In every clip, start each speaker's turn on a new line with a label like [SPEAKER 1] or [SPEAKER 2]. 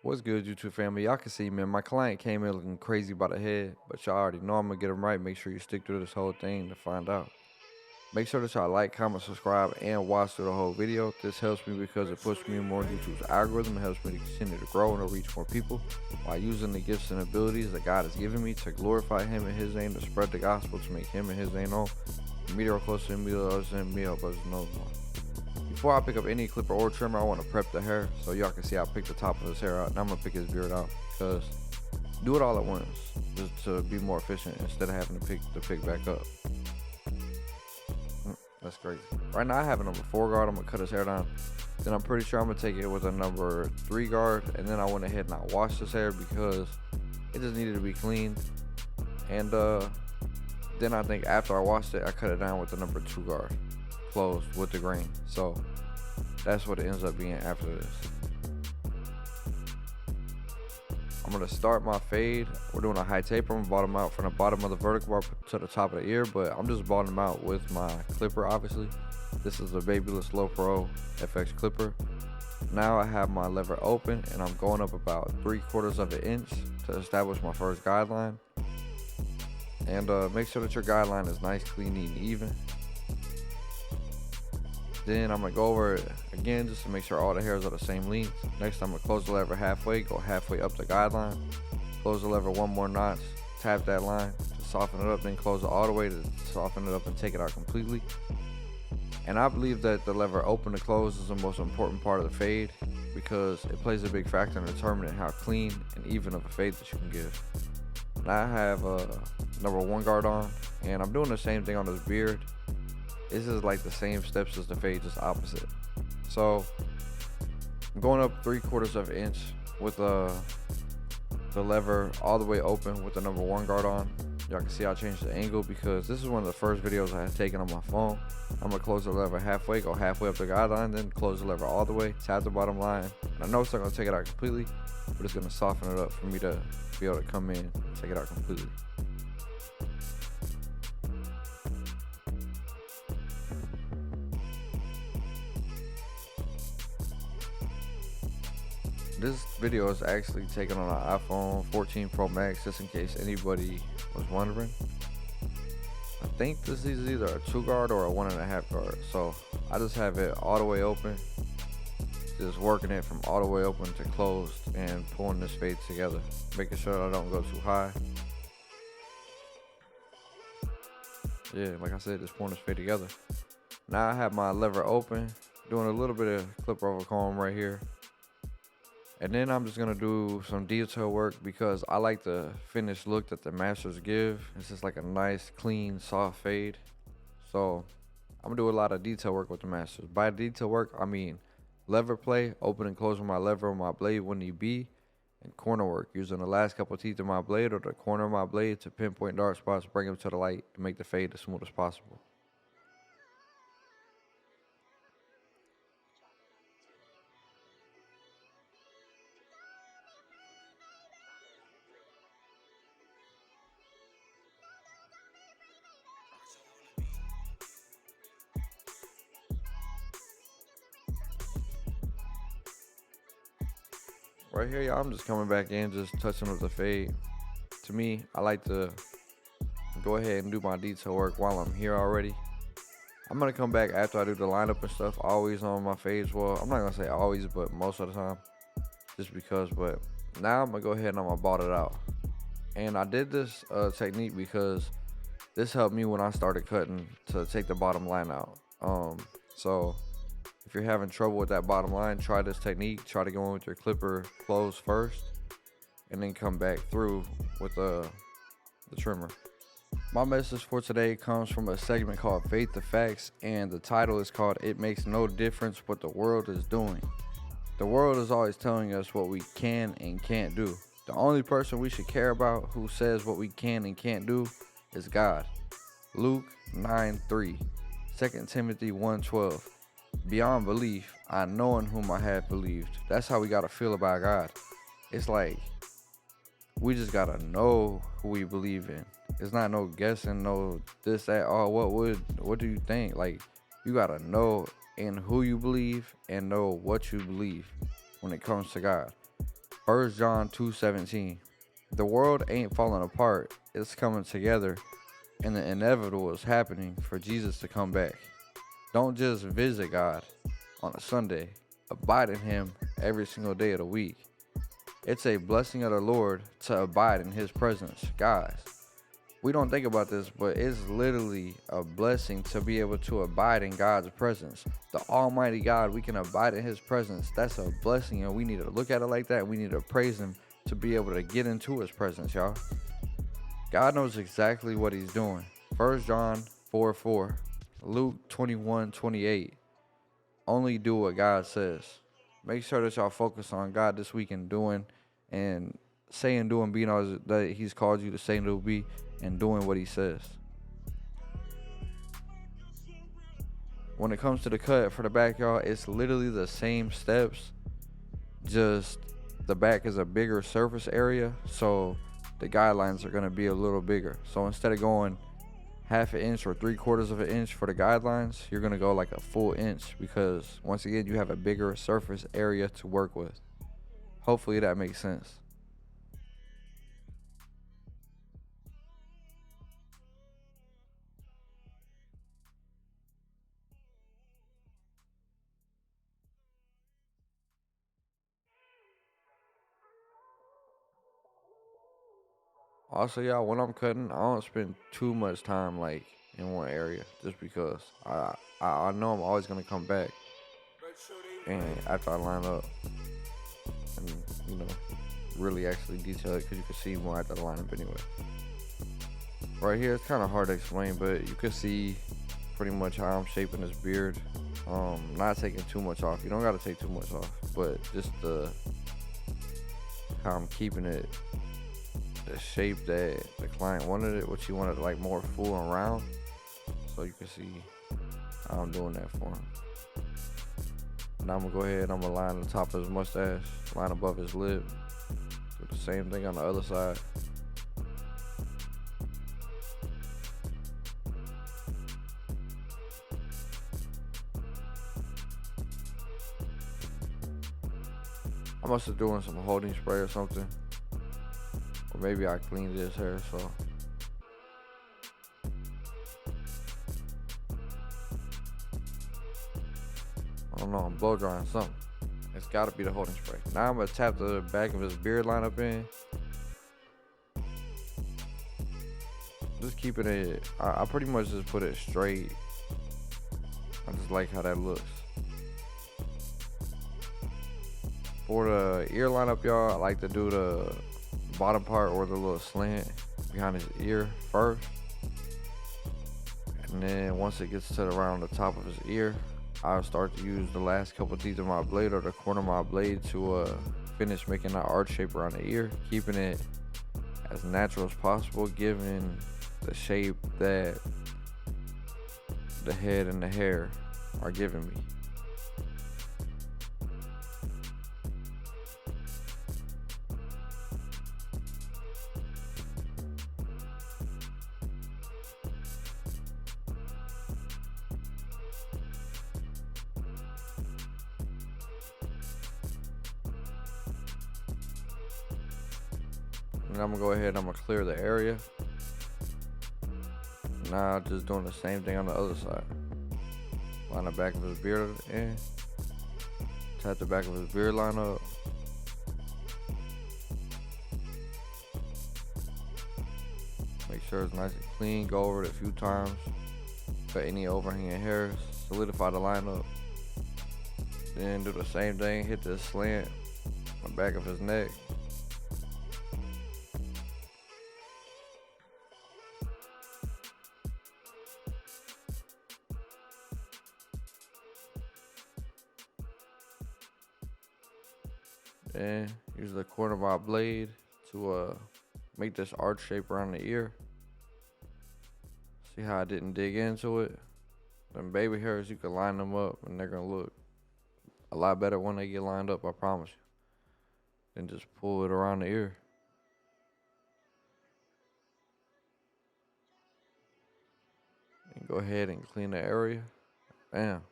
[SPEAKER 1] What's good, YouTube family? Y'all can see, man, my client came in looking crazy by the head, but y'all already know I'm gonna get him right. Make sure you stick through this whole thing to find out. Make sure that y'all like, comment, subscribe, and watch through the whole video. This helps me because it puts me in more YouTube's algorithm. It helps me to continue to grow and to reach more people while using the gifts and abilities that God has given me to glorify Him and His name, to spread the gospel, to make Him and His name known. Me or closer to me, others and me, others know more. Before I pick up any clipper or trimmer, I want to prep the hair so y'all can see I picked the top of his hair out. Now I'm gonna pick his beard out because do it all at once just to be more efficient instead of having to pick back up. That's crazy. Right now I have a number 4 guard. I'm gonna cut his hair down. Then I'm pretty sure I'm gonna take it with a number 3 guard, and then I went ahead and I washed his hair because it just needed to be cleaned. And then I think after I washed it, I cut it down with the number 2 guard, closed with the grain. So that's what it ends up being after this. I'm gonna start my fade. We're doing a high taper. I'm gonna bottom out from the bottom of the vertical bar to the top of the ear, but I'm just bottoming out with my clipper, obviously. This is a Babyless Low Pro FX clipper. Now I have my lever open and I'm going up about 3/4 of an inch to establish my first guideline. And make sure that your guideline is nice, clean, neat, and even. Then I'm gonna go over it again just to make sure all the hairs are the same length. Next, I'm gonna close the lever halfway, go halfway up the guideline, close the lever one more notch, tap that line to soften it up, then close it all the way to soften it up and take it out completely. And I believe that the lever open to close is the most important part of the fade because it plays a big factor in determining how clean and even of a fade that you can give. Now I have number 1 guard on, and I'm doing the same thing on this beard. This is like the same steps as the fade, just opposite. So I'm going up 3/4 of an inch with the lever all the way open with the number 1 guard on. Y'all can see I changed the angle because this is one of the first videos I had taken on my phone. I'm gonna close the lever halfway, go halfway up the guideline, then close the lever all the way, tap the bottom line. And I know it's not gonna take it out completely, but it's gonna soften it up for me to be able to come in and take it out completely. This video is actually taken on an iPhone 14 Pro Max, just in case anybody was wondering. I think this is either a 2 guard or a 1.5 guard. So I just have it all the way open, just working it from all the way open to closed and pulling this fade together, making sure that I don't go too high. Yeah, like I said, just pulling this fade together. Now I have my lever open, doing a little bit of clipper over comb right here. And then I'm just gonna do some detail work because I like the finished look that the masters give. It's just like a nice, clean, soft fade. So I'm gonna do a lot of detail work with the masters. By detail work, I mean lever play, open and closing my lever on my blade when need be, and corner work, using the last couple of teeth of my blade or the corner of my blade to pinpoint dark spots, bring them to the light, and make the fade as smooth as possible. Right here, y'all, I'm just coming back in, just touching up the fade. To me, I like to go ahead and do my detail work while I'm here already. I'm gonna come back after I do the lineup and stuff, always on my fades. Well, I'm not gonna say always, but most of the time, just because. But now I'm gonna go ahead and I'm gonna ball it out. And I did this technique because this helped me when I started cutting to take the bottom line out. So if you're having trouble with that bottom line, try this technique. Try to go in with your clipper closed first and then come back through with the trimmer. My message for today comes from a segment called Faith to Facts, and the title is called It Makes No Difference What the World is Doing. The world is always telling us what we can and can't do. The only person we should care about who says what we can and can't do is God. Luke 9:3, 2 Timothy 1:12. Beyond belief, I know in whom I have believed. That's how we gotta feel about God. It's like we just gotta know who we believe in. It's not no guessing, no this, that, oh, what do you think? Like, you gotta know in who you believe and know what you believe when it comes to God. 1 John 2:17. The world ain't falling apart, it's coming together, and the inevitable is happening for Jesus to come back. Don't just visit God on a Sunday, abide in Him every single day of the week. It's a blessing of the Lord to abide in His presence. Guys, we don't think about this, but it's literally a blessing to be able to abide in God's presence. The Almighty God, we can abide in His presence. That's a blessing, and we need to look at it like that. We need to praise Him to be able to get into His presence, y'all. God knows exactly what He's doing. 1 John 4:4, Luke 21:28. Only do what God says. Make sure that y'all focus on God this week and doing and saying, doing, being all that He's called you to say and to be, and doing what He says. When it comes to the cut for the back, y'all, it's literally the same steps, just the back is a bigger surface area, so the guidelines are going to be a little bigger. So instead of going half an inch or 3/4 of an inch for the guidelines, you're going to go like a full inch, because once again, you have a bigger surface area to work with. Hopefully that makes sense. Also, y'all, when I'm cutting, I don't spend too much time like in one area, just because I know I'm always gonna come back, and after I line up and you know really actually detail it, because you can see more after the lineup anyway. Right here, it's kind of hard to explain, but you can see pretty much how I'm shaping this beard. Not taking too much off. You don't gotta take too much off, but just how I'm keeping it the shape that the client wanted it, which he wanted like more full and round. So you can see how I'm doing that for him. Now I'm gonna go ahead, I'm gonna line the top of his mustache, line above his lip. Do the same thing on the other side. I must have doing some holding spray or something. Or maybe I cleaned his hair, so. I don't know, I'm blow drying something. It's gotta be the holding spray. Now I'm gonna tap the back of his beard line up in. Just keeping it, I pretty much just put it straight. I just like how that looks. For the ear lineup, y'all, I like to do the bottom part or the little slant behind his ear first. And then once it gets to around the top of his ear, I'll start to use the last couple teeth of my blade or the corner of my blade to finish making that arch shape around the ear, keeping it as natural as possible, given the shape that the head and the hair are giving me. And I'm gonna go ahead, I'm gonna clear the area. Now just doing the same thing on the other side. Line the back of his beard in. Tap the back of his beard line up. Make sure it's nice and clean. Go over it a few times. Cut any overhanging hairs. Solidify the line up. Then do the same thing. Hit the slant on the back of his neck. Then use the corner of my blade to make this arch shape around the ear. See how I didn't dig into it? Them baby hairs, you can line them up and they're gonna look a lot better when they get lined up, I promise you. Then just pull it around the ear. And go ahead and clean the area. Bam.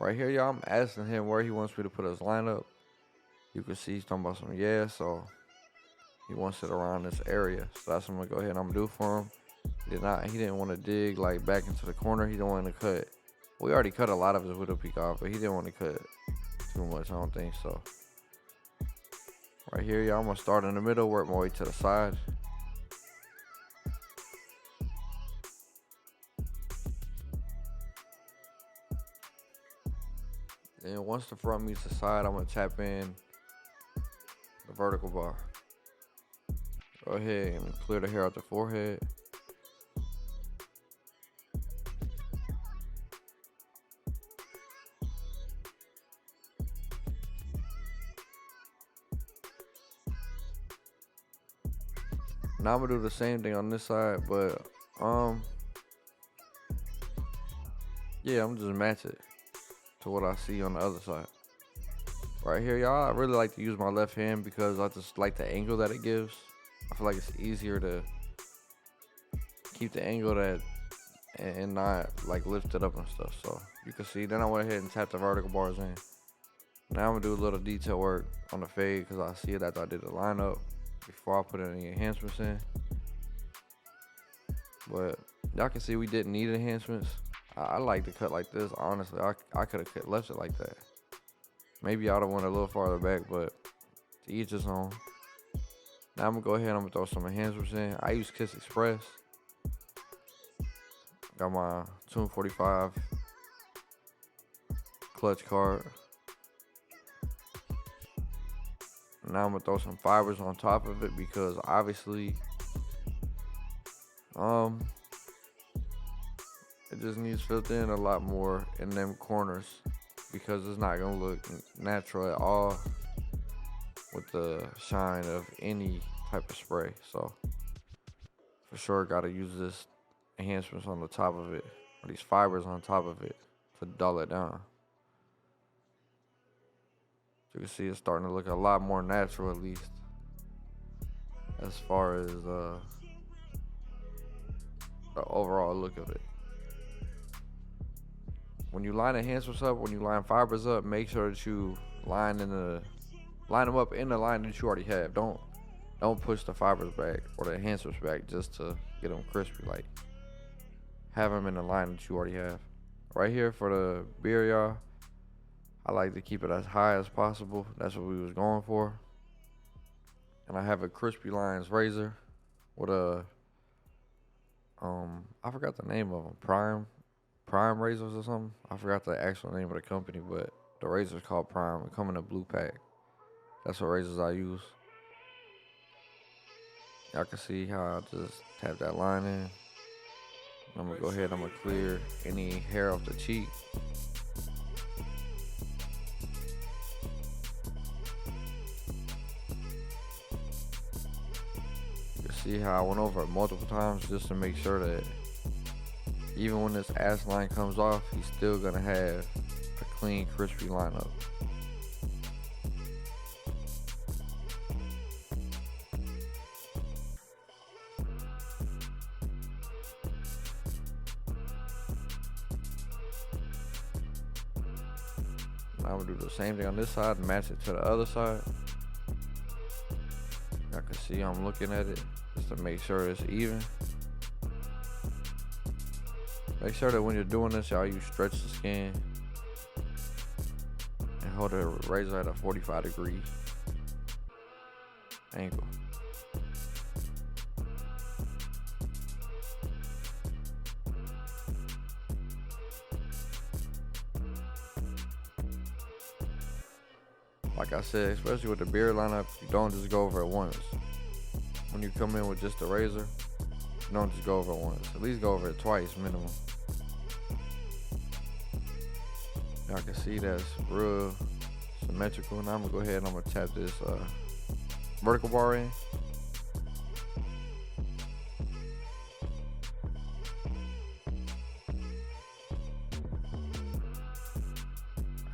[SPEAKER 1] Right here, y'all, I'm asking him where he wants me to put his lineup. You can see he's talking about some so he wants it around this area. So that's what I'm gonna go ahead and I'm gonna do for him. He didn't want to dig like back into the corner. He didn't want to cut. We already cut a lot of his widow peak off, but he didn't want to cut too much, I don't think so. Right here, y'all, I'm gonna start in the middle, work my way to the side. Then once the front meets the side, I'm gonna tap in the vertical bar. Go ahead and clear the hair out the forehead. Now I'm gonna do the same thing on this side, but yeah, I'm just match it to what I see on the other side. Right here, y'all, I really like to use my left hand because I just like the angle that it gives. I feel like it's easier to keep the angle that and not like lift it up and stuff. So you can see, then I went ahead and tapped the vertical bars in. Now I'm gonna do a little detail work on the fade because I see it after I did the lineup before I put any enhancements in. But y'all can see we didn't need enhancements. I like to cut like this, honestly. I could have left it like that. Maybe I'd have went a little farther back, but to each his own. Now I'm gonna go ahead and I'm gonna throw some enhancements in. I use Kiss Express. Got my 245 clutch card. Now I'm gonna throw some fibers on top of it because obviously it just needs filled in a lot more in them corners because it's not gonna look natural at all with the shine of any type of spray. So for sure gotta use this enhancements on the top of it, or these fibers on top of it to dull it down. You can see it's starting to look a lot more natural, at least as far as the overall look of it. When you line enhancements up, when you line fibers up, make sure that you line them up in the line that you already have. Don't push the fibers back or the enhancements back just to get them crispy. Like, have them in the line that you already have. Right here for the beard, y'all, I like to keep it as high as possible. That's what we was going for. And I have a Crispy Lines razor with a I forgot the name of them, Prime razors or something. I forgot the actual name of the company, but the razor's called Prime. It come in a blue pack. That's what razors I use. Y'all can see how I just tap that line in. I'm gonna go ahead, I'm gonna clear any hair off the cheek. You see how I went over it multiple times just to make sure that even when this ass line comes off, he's still gonna have a clean, crispy lineup. Now I'm gonna do the same thing on this side and match it to the other side. Y'all can see I'm looking at it just to make sure it's even. Make sure that when you're doing this, y'all, you stretch the skin and hold the razor at a 45-degree angle. Like I said, especially with the beard lineup, you don't just go over it once. When you come in with just the razor, you don't just go over it once. At least go over it twice minimum. Y'all can see that's real symmetrical. Now I'm gonna go ahead and I'm gonna tap this vertical bar in.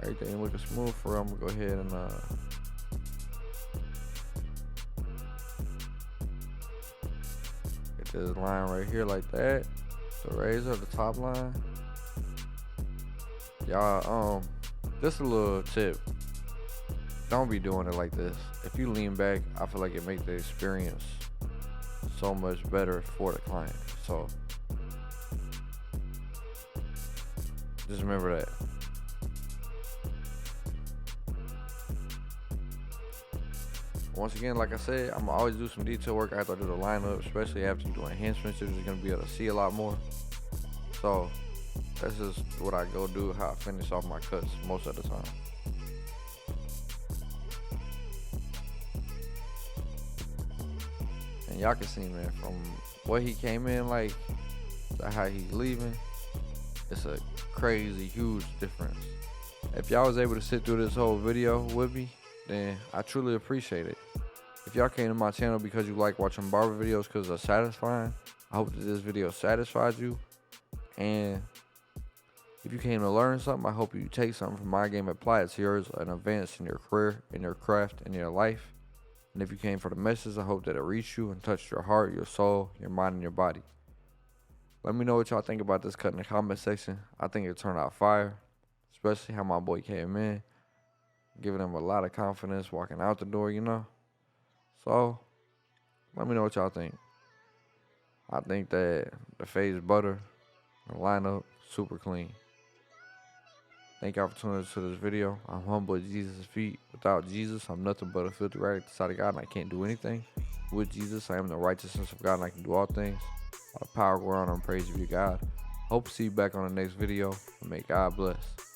[SPEAKER 1] Everything looking smooth for real. I'm gonna go ahead and get this line right here like that. The razor, the top line. Y'all, Just a little tip. Don't be doing it like this. If you lean back, I feel like it makes the experience so much better for the client. So just remember that. Once again, like I said, I'm gonna always do some detail work after I do the lineup, especially after you do enhancements. You're just gonna be able to see a lot more. So that's just what I go do, how I finish off my cuts most of the time. And y'all can see, man, from what he came in like to how he's leaving, it's a crazy, huge difference. If y'all was able to sit through this whole video with me, then I truly appreciate it. If y'all came to my channel because you like watching barber videos because they're satisfying, I hope that this video satisfied you. And if you came to learn something, I hope you take something from my game, apply it to yours, and advance in your career, in your craft, in your life. And if you came for the message, I hope that it reached you and touched your heart, your soul, your mind, and your body. Let me know what y'all think about this cut in the comment section. I think it turned out fire, especially how my boy came in, giving him a lot of confidence walking out the door, you know. So let me know what y'all think. I think that the fade is butter, the lineup super clean. Thank y'all for tuning into this video. I'm humble at Jesus' feet. Without Jesus, I'm nothing but a filthy rag at the sight of God, and I can't do anything. With Jesus, I am the righteousness of God, and I can do all things. All power, glory, honor, and praise be to God. Hope to see you back on the next video, and may God bless.